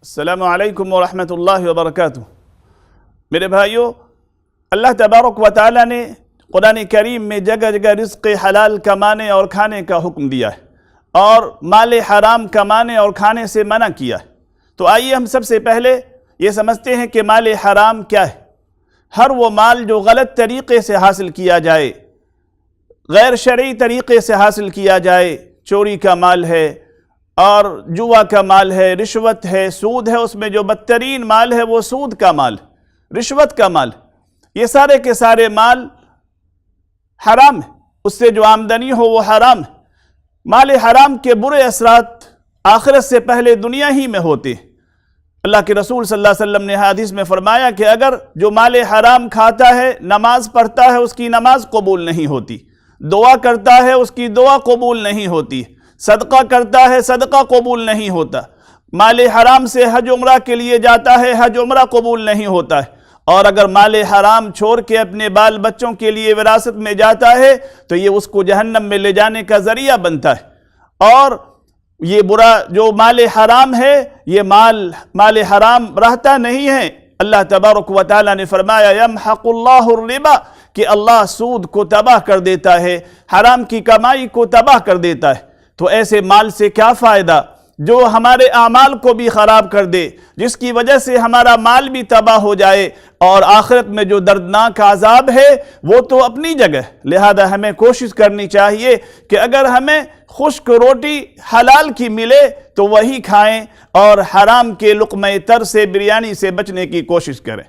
السلام علیکم ورحمۃ اللہ وبرکاتہ۔ میرے بھائیو، اللہ تبارک و تعالیٰ نے قرآن کریم میں جگہ جگہ رزق حلال کمانے اور کھانے کا حکم دیا ہے اور مال حرام کمانے اور کھانے سے منع کیا ہے۔ تو آئیے ہم سب سے پہلے یہ سمجھتے ہیں کہ مال حرام کیا ہے۔ ہر وہ مال جو غلط طریقے سے حاصل کیا جائے، غیر شرعی طریقے سے حاصل کیا جائے، چوری کا مال ہے اور جوا کا مال ہے، رشوت ہے، سود ہے، اس میں جو بدترین مال ہے وہ سود کا مال، رشوت کا مال، یہ سارے کے سارے مال حرام ہے، اس سے جو آمدنی ہو وہ حرام ہے۔ مال حرام کے برے اثرات آخرت سے پہلے دنیا ہی میں ہوتے ہیں۔ اللہ کے رسول صلی اللہ علیہ وسلم نے حدیث میں فرمایا کہ اگر جو مال حرام کھاتا ہے، نماز پڑھتا ہے، اس کی نماز قبول نہیں ہوتی، دعا کرتا ہے، اس کی دعا قبول نہیں ہوتی، صدقہ کرتا ہے، صدقہ قبول نہیں ہوتا، مال حرام سے حج عمرہ کے لیے جاتا ہے، حج عمرہ قبول نہیں ہوتا ہے، اور اگر مال حرام چھوڑ کے اپنے بال بچوں کے لیے وراثت میں جاتا ہے تو یہ اس کو جہنم میں لے جانے کا ذریعہ بنتا ہے۔ اور یہ برا جو مال حرام ہے، یہ مال حرام رہتا نہیں ہے۔ اللہ تبارک و تعالیٰ نے فرمایا یمحق اللہ الربا، کہ اللہ سود کو تباہ کر دیتا ہے، حرام کی کمائی کو تباہ کر دیتا ہے۔ تو ایسے مال سے کیا فائدہ جو ہمارے اعمال کو بھی خراب کر دے، جس کی وجہ سے ہمارا مال بھی تباہ ہو جائے، اور آخرت میں جو دردناک عذاب ہے وہ تو اپنی جگہ۔ لہذا ہمیں کوشش کرنی چاہیے کہ اگر ہمیں خشک روٹی حلال کی ملے تو وہی کھائیں، اور حرام کے لقمہ تر سے، بریانی سے بچنے کی کوشش کریں۔